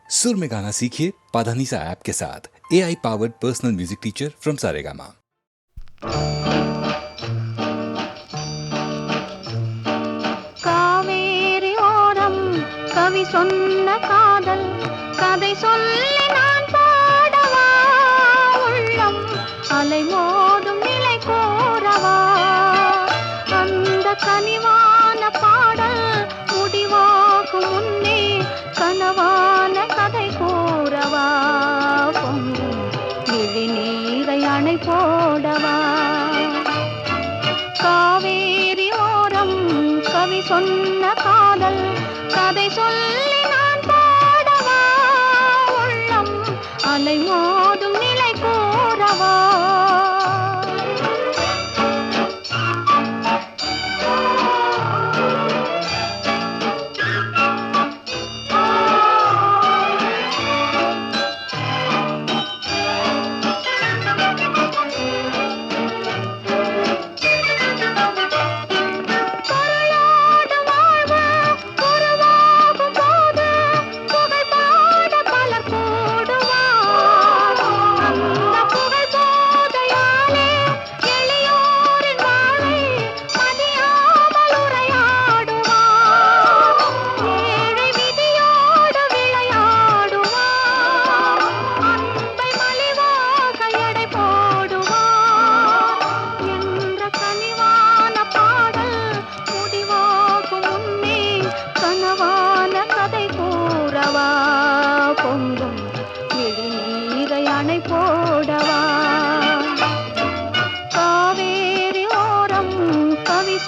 सुर में गाना सीखिए पाधानीसा ऐप के साथ। AI powered personal music teacher from Saregama. Kaveri ஓரம் கவி சொன்ன காதல் கதை சொல்லி நான் பாடவா, உள்ளம் அலை மோதும் நிலை கோரவா, அந்த கனிவான பாடல் முடிவாகும் முன்னே கனவான கதை கூறவா, பொங்கும் விழி நீரை அணை போடவா. காவேரி ஓரம் கவி சொன்ன காதல் கதை சொல்லி நான் பாடவா, உள்ளம் அலை மோதும் நிலை கூறவா.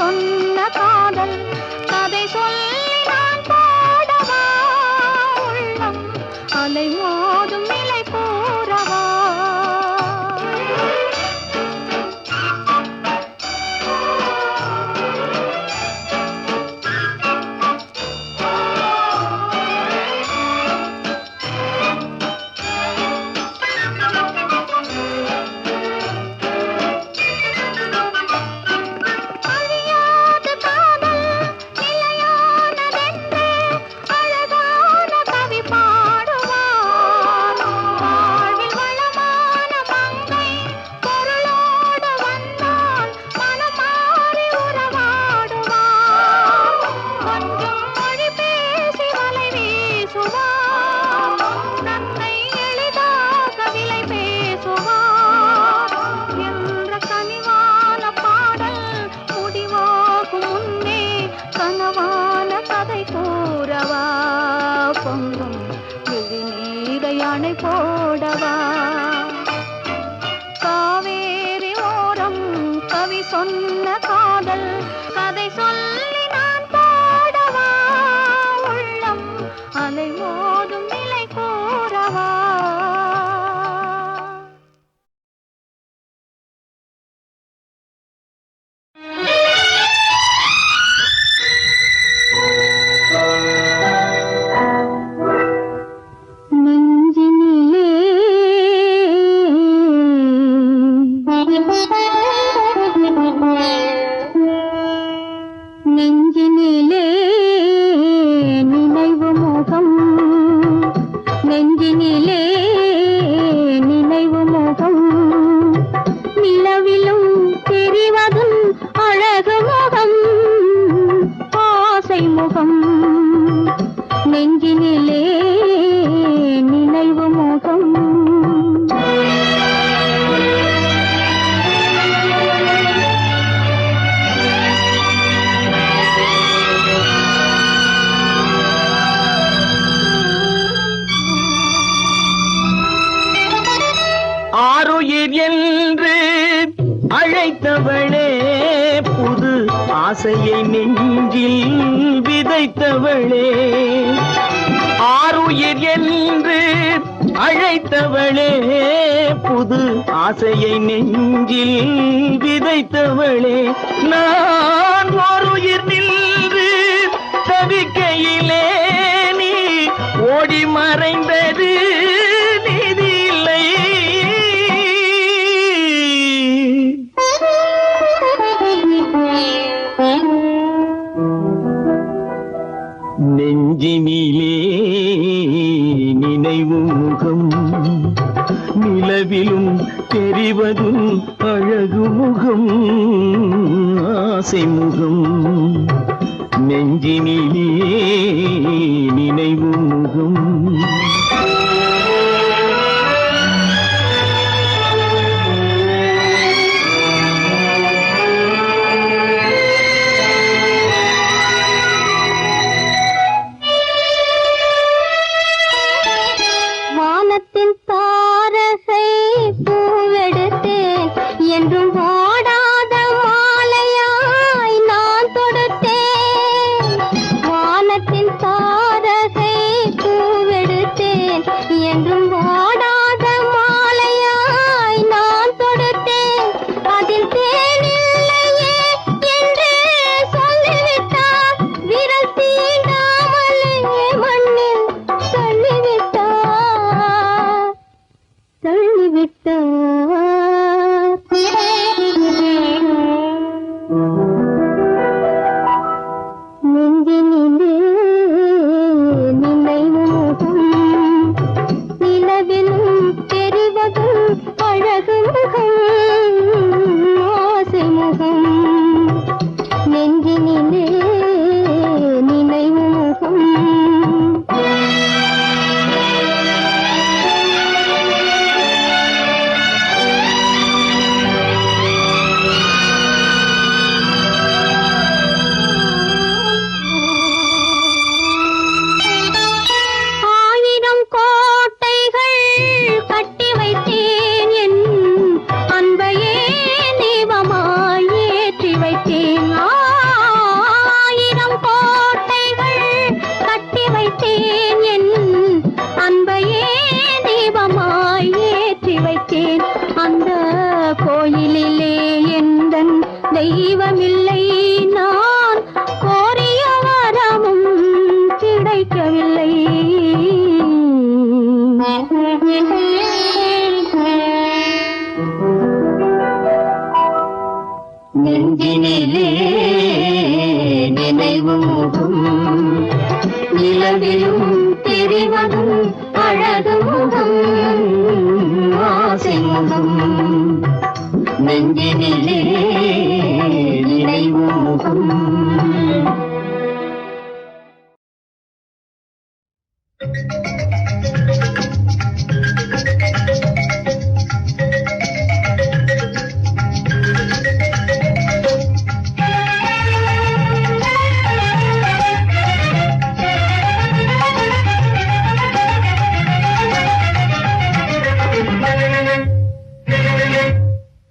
சொன்ன காதல் கதை சொல்லி நான் பாடவா, உள்ளம் அலை மோதும் நிலை கூறவா. பொங்கும் விழி நீரை அணை போடவா. காவேரி ஓரம் கவி சொன்ன காதல் கதை சொல்லி நான் பாடவா, உள்ளம் அலை மோதும் நிலை கூறவா. நெஞ்சினிலே நினைவு முகம், நெஞ்சினிலே நினைவு முகம், நிலவிலும் தெரிவதும் அழகு முகம், ஆசை முகம், நெஞ்சினிலே நினைவு முகம். ஆருயிர் என்று அழைத்தவளே, புது ஆசையை நெஞ்சில் விதைத்தவளே. ஆருயிர் என்று அழைத்தவளே, புது ஆசையை நெஞ்சில் விதைத்தவளே. நான் ஓருயிர் நின்று தவிக்கையிலே நீ ஓடி மறைந்தது நீதியில்லை. நெஞ்சினிலே நினைவு முகம் நிலவிலும் தெரிவதும் அழகு முகம் ஆசை முகம் நெஞ்சினிலே நினைவு முகம் வானத்தின் தாரகை பூவெடுத்தேன் என்றும் வாடாத மாலையாய் நான் தொடுத்தேன். வானத்தின் தாரகை பூவெடுத்தேன் என்றும் வாடாத மாலையாய் நான் தொடுத்தேன். அதில் தேனில்லையே என்று சொல்லிவிட்டார். விரல் தீண்டாமலே மண்ணில் நெஞ்சினிலே நினைவு முகம் நிலவிலும் தெரிவதும் அழகு முகம் ஆசை முகம் நெஞ்சினிலே நினைவு முகம் ஆயிரம் கோட்டைகள் கட்டி வைத்தேன் என் அன்பையே தீபமாய் ஏற்றி வைத்தேன். ஆயிரம் கோட்டைகள் கட்டி வைத்தேன் என் அன்பையே தீபமாய் ஏற்றி வைத்தேன். அந்த கோயிலிலே எந்தன் தெய்வமில்லை நான் கோரிய வரமும் கிடைக்கவில்லை. நெஞ்சினிலே நினைவு முகம் நிலவிலும் தெரிவதும் அழகு முகம் ஆசை முகம் நெஞ்சினிலே நினைவு முகம்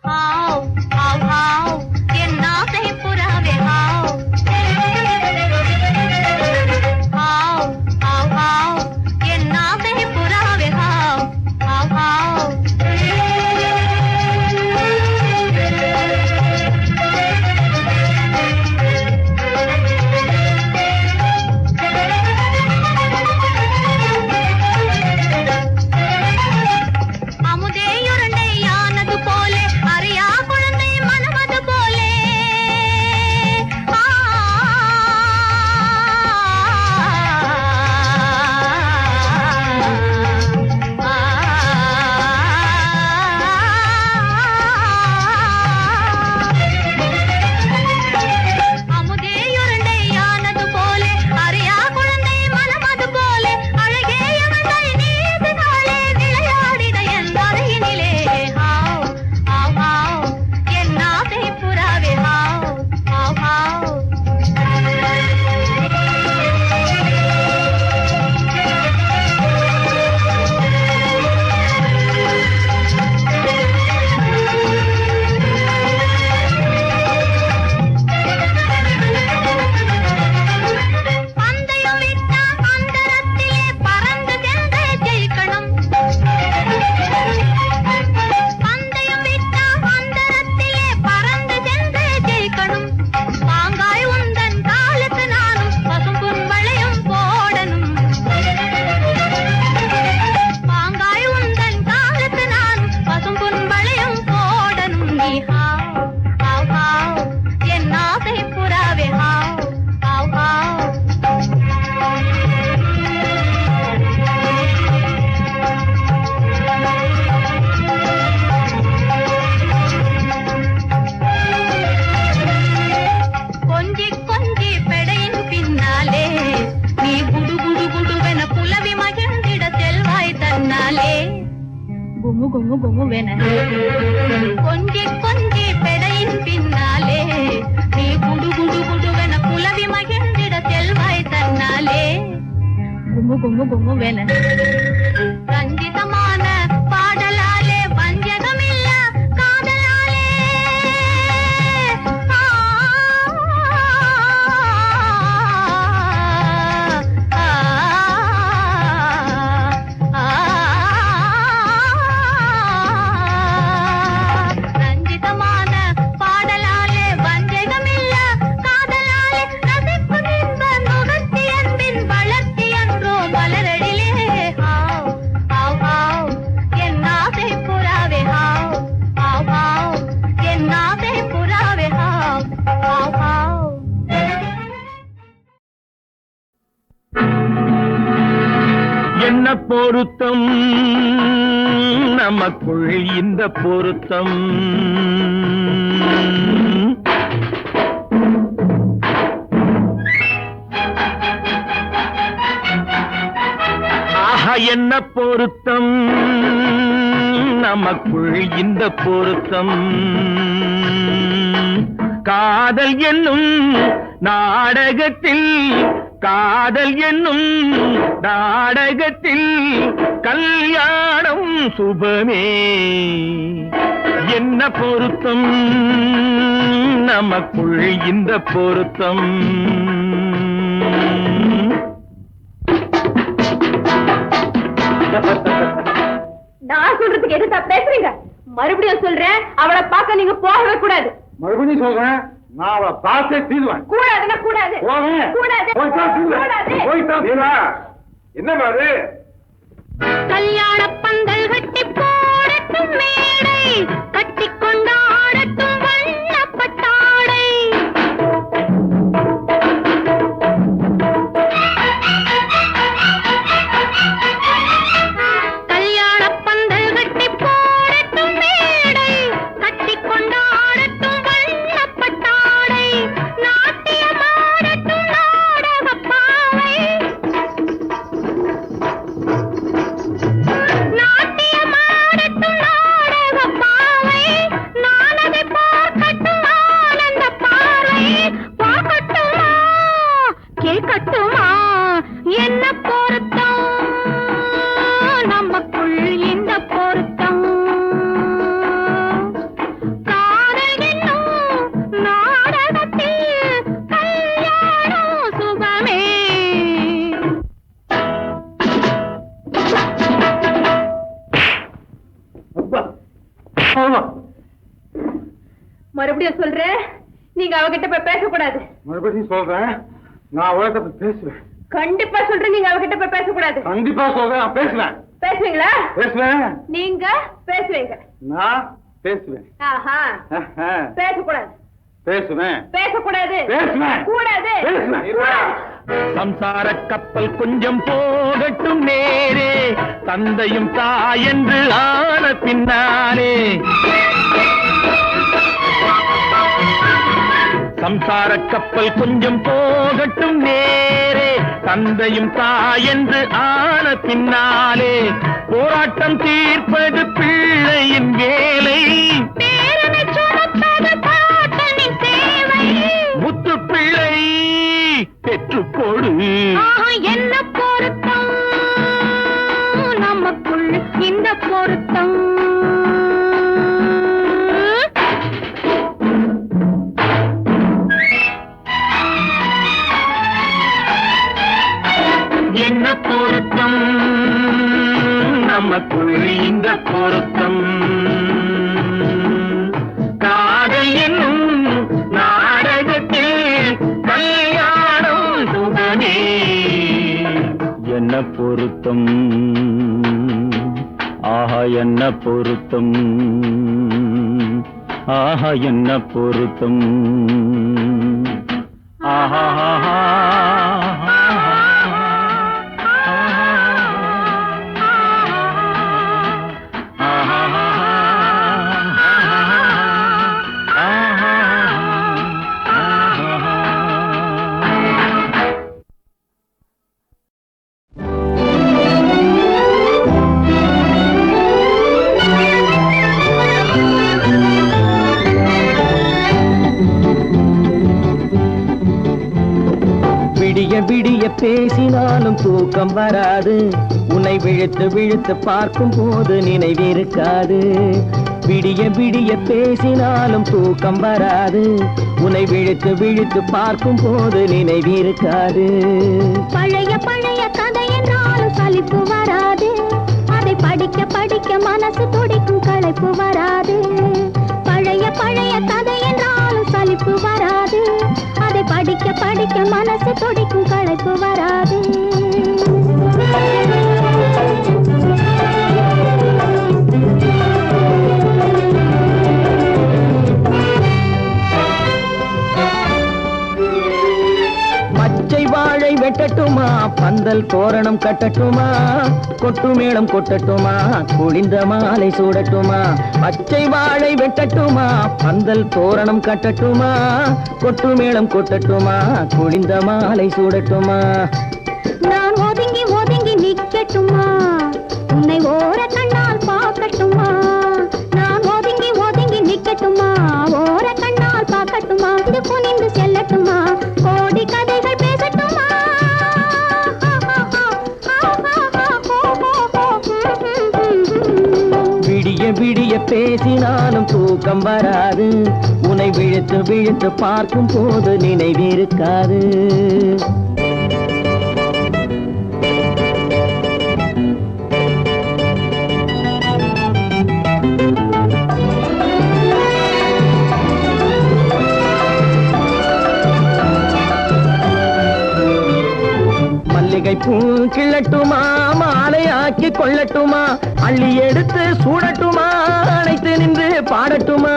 How கும்மு கும்மு கும்மு வேண கொஞ்சி கொஞ்சி பெடையின் பின்னாலே நீ குடு குடு குடுவென குலவி மகிழ்ந்திட செல்வாய் தன்னாலே கும்மு கும்மு கும்மு வேண ரஞ்சிதமான பாடலாலே வஞ்சகமில்ல காதலாலே ரஞ்சிதமான பாடலாலே வஞ்சகமில்ல காதலாலே ரசிக்கும் இன்ப நுகர்த்தி அன்பின் வளர்த்தி அன்றோ மலரடிலே ஹாவ் ஹாவ் ஹாவ் என் ஆசை புறாவே ஹாவ் ஹாவ் ஹாவ் என் ஆசை புறாவே ஹாவ் ஹாவ் ஹாவ் என்ன பொருத்தம் நமக்குள் இந்த பொருத்தம் ஆஹா என்ன பொருத்தம் நமக்குள் இந்த பொருத்தம் காதல் என்னும் நாடகத்தில் காதல் என்னும் நாடகத்தில் கல்யாணம் சுபமே என்ன பொருத்தம் நமக்குள் இந்த பொருத்தம் நான் சொல்றதுக்கு எதுக்கா பேசுறீங்க மறுபடியும் சொல்றேன் அவளை பார்க்க நீங்க போகவே கூடாது மறுபடியும் சொல்றேன் நான் அவளை பார்த்தே தீர்வேன் கூடாதுன்னா கூடாது கூடாது என்ன மாதிரி கல்யாண பந்தல் கட்டி போடட்டும் மேடை கட்டி கொண்டாடட்டும் வண்ணப்பட்டாடை கல்யாண பந்தல் கட்டி போடட்டும் மேடை கட்டி கொண்டாடட்டும் வண்ணப்பட்டாடை நாட்டியமாடட்டும் நாடகப்பாவை நாட்டியமாடட்டும் நாடகப்பாவை நான் அதை பார்க்கட்டும் ஆனந்த பார்வை பார்க்கட்டுமா கேட்கட்டுமா என்ன பொருத்தம் நமக்குள் இந்த பொருத்தம் காதல் என்னும் நாடகத்தில் கல்யாணம் சுபமே மறுபடியும் சொல்றேன் நீங்க அவகிட்ட போய் பேசக்கூடாது மறுபடியும் சொல்றேன் நான் அவளை பேசுவேன் கண்டிப்பா சொல்றேன் நீங்க அவகிட்ட போய் பேசக்கூடாது கண்டிப்பா சொல்றேன் நான் பேசுவேன் பேசுவீங்களா பேசுவேன் நீங்க பேசுவீங்க நான் பேசுவேன் ஆஹா பேசக்கூடாது பேசுவேன் பேசக்கூடாது பேசுவேன் கூடாது பேசுவேன் சம்சார கப்பல் கொஞ்சம் போகட்டும் நேரே தந்தையும் தாயென்று ஆன பின்னாலே சம்சார கப்பல் கொஞ்சம் போகட்டும் நேரே தந்தையும் தாயென்று ஆன பின்னாலே போராட்டம் தீர்ப்பது பிள்ளையின் வேலை பேரனை சுமப்பது பாட்டனின் தேவை முத்து பிள்ளை பெற்றுக்கொடு என்ன பொருத்தம் நமக்குள் இந்த பொருத்தம் என்ன பொருத்தம் நமக்குள் இந்த பொருத்தம் காதல் என்னும் நாடகத்தில் கல்யாணம் சுபமே என்ன பொருத்தம் ஆஹா என்ன பொருத்தம் ஆஹா என்ன பொருத்தம் ஆஹா பேசினாலும் தூக்கம் வராது உன்னை விழுத்து விழுத்து பார்க்கும் போது நினைவிருக்காது விடிய விடிய பேசினாலும் தூக்கம் வராது உன்னை விழுத்து விழுத்து பார்க்கும் போது நினைவிருக்காது பழைய பழைய கதை என்றாலும் சலிப்பு வராது அதை படிக்க படிக்க மனசு துடிக்கும் களைப்பு வராது பழைய பழைய கதை என்றாலும் சலிப்பு வராது அதை படிக்க படிக்க மனசு துடிக்கும் களைப்பு வராது பச்சை வாழை வெட்டட்டுமா பந்தல் தோரணம் கட்டட்டுமா கொட்டு மேளம் கொட்டட்டுமா குளிந்த மாலை சூடட்டுமா பச்சை வாழை வெட்டட்டுமா பந்தல் தோரணம் கட்டட்டுமா கொட்டு மேளம் கொட்டட்டுமா குளிந்த மாலை சூடட்டுமா நான் ஒதுங்கி ஒதுங்கி நிக்கட்டுமா உன்னை ஓர கண்ணால் பார்க்கட்டுமா நான் ஒதுங்கி ஒதுங்கி நிக்கட்டுமா ஓர கண்ணால் பார்க்கட்டுமா இது புனிந்து செல்லட்டுமா கோடி கதைகள் பேசட்டுமா விடிய விடிய பேசினாலும் தூக்கம் வராது உன்னை விழுத்து விழுத்து பார்க்கும் போது நினைவிருக்காது மல்லிகை பூ கிள்ளட்டுமா மாலை ஆக்கி கொள்ளட்டுமா அள்ளி எடுத்து சூடட்டுமா அணைத்து நின்று பாடட்டுமா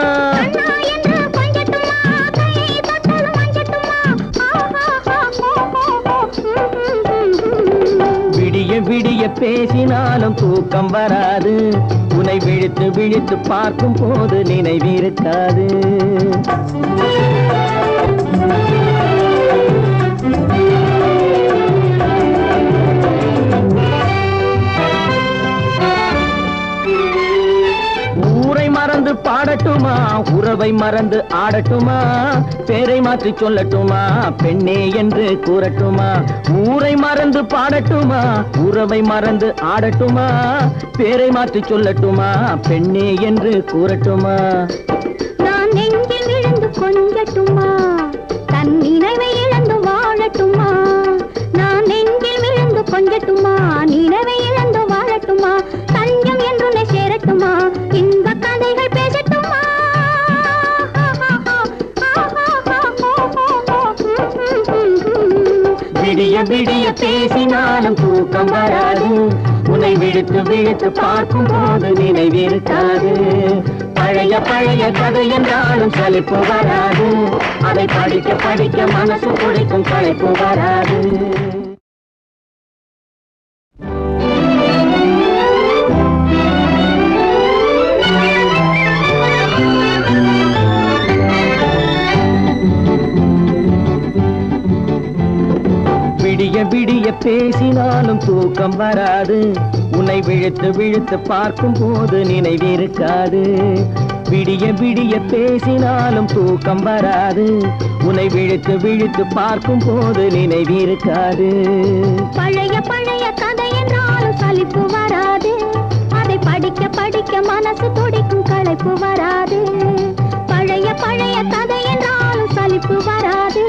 விடிய விடிய பேசினாலும் தூக்கம் வராது உன்னை விழித்து விழித்து பார்க்கும் போது நினைவிருக்காது ஊரை மறந்து பாடட்டுமா உறவை மறந்து ஆடட்டுமா பேரை மாற்றி சொல்லட்டுமா பெண்ணே என்று கூறட்டுமா ஊரை மறந்து பாடட்டுமா உறவை மறந்து ஆடட்டுமா பேரை மாற்றி சொல்லட்டுமா பெண்ணே என்று கூறட்டுமா நான் நெஞ்சில் விழுந்து கொஞ்சட்டுமா தன் நினைவை இழந்து வாழட்டுமா நான் நெஞ்சில் விழுந்து கொஞ்சட்டுமா நினைவை இழந்து வாழட்டுமா தஞ்சம் என்று சேரட்டுமா இன்ப கதைகள் பேசட்டுமா விடிய விடிய பேசினாலும் தூக்கம் வராது உன்னை விழுத்து விழுத்து பார்க்கும் போது நினைவிருக்காது பழைய பழைய கதை என்றாலும் சலிப்பு வராது அதை படிக்க படிக்க மனசு துடிக்கும் களைப்பு வராது விடிய விடிய பேசினாலும் தூக்கம் வராது உன்னை விழுத்து விழுத்து பார்க்கும் போது நினைவிருக்காது விடிய விடிய பேசினாலும் தூக்கம் வராது உன்னை விழுத்து விழுத்து பார்க்கும் போது நினைவிருக்காது பழைய பழைய கதை என்றாலும் சலிப்பு வராது அதை படிக்க படிக்க மனசு துடிக்கும் களைப்பு வராது பழைய பழைய கதை என்றாலும் சலிப்பு வராது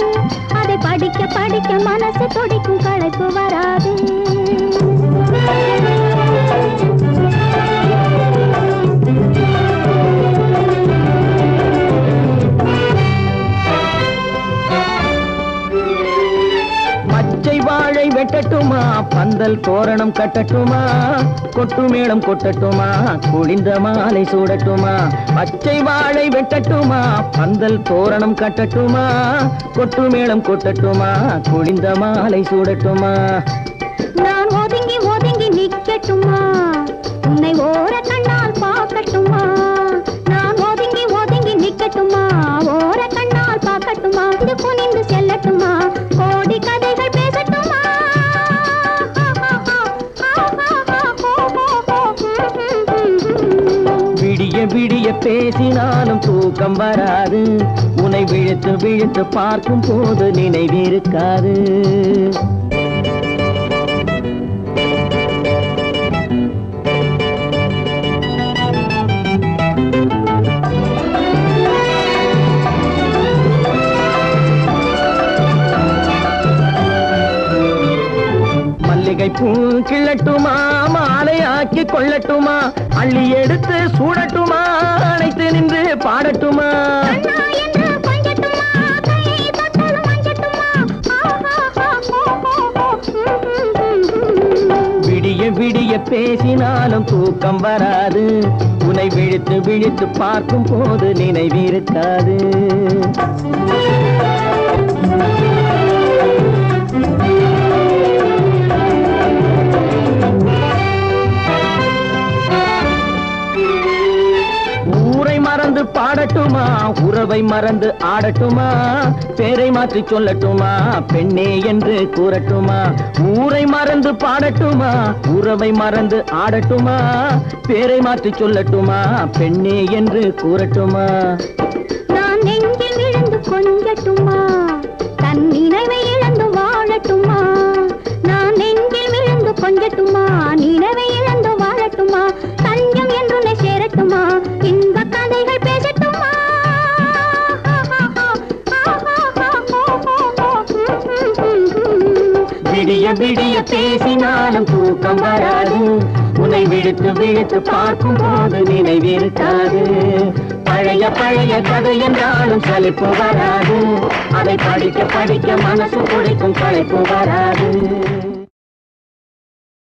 அதை படிக்க படிக்க மனசு துடிக்கும் களைப்பு வராது பச்சை வாழை வெட்டட்டுமா பந்தல் தோரணம் கட்டட்டுமா கொட்டு மேளம் கொட்டட்டுமா குளிந்த மாலை சூடட்டுமா பச்சை வாழை வெட்டட்டுமா பந்தல் தோரணம் கட்டட்டுமா கொட்டு மேளம் கொட்டட்டுமா குளிந்த மாலை சூடட்டுமா நான் ஒதுங்கி ஒதுங்கி நிக்கட்டுமா உன்னை ஓர கண்ணால் பார்க்கட்டுமா நான் ஒதுங்கி ஒதுங்கி நிக்கட்டுமா ஓர கண்ணால் பார்க்கட்டுமா இது புனிந்து செல்லட்டுமா கோடி கதைகள் பேசட்டுமா விடிய விடிய பேசினாலும் தூக்கம் வராது உன்னை விழுத்து விழுத்து பார்க்கும் போது நினைவிருக்காது பண்ணட்டுமா மாலை ஆக்கி கொள்ளட்டுமா அள்ளி எடுத்து சூடட்டுமா அணைத்து நின்று பாடட்டுமா அண்ணா என்று கொஞ்சட்டுமா கையை தொட்டது மஞ்சட்டுமா விடிய விடிய பேசினாலும் தூக்கம் வராது உன்னை விழித்து விழித்து பார்க்கும் போது நினைவிருக்காது ஊரை மறந்து பாடட்டுமா உறவை மறந்து ஆடட்டுமா பேரை மாற்றி சொல்லட்டுமா பெண்ணே என்று கூறட்டுமா ஊரை மறந்து பாடட்டுமா உறவை மறந்து ஆடட்டுமா பேரை மாற்றி சொல்லட்டுமா பெண்ணே என்று கூறட்டுமா நான் நெஞ்சில் விழுந்து கொஞ்சட்டுமா தன் நினைவை இழந்து வாழட்டுமா நான் நெஞ்சில் விழுந்து கொஞ்சட்டுமா நினைவை இழந்து வாழட்டுமா தஞ்சம் என்று உன்னை சேரட்டுமா இந்த கதைகள் பேசட்டுமா விடிய விடிய பேசினாலும் தூக்கம் வராது உன்னை விழுத்து விழுத்து பார்க்கும் போது நினைவிருக்காது பழைய பழைய கதை என்றாலும் சலிப்பு வராது அதை படிக்க படிக்க மனசு குடிக்கும் களைப்பு வராது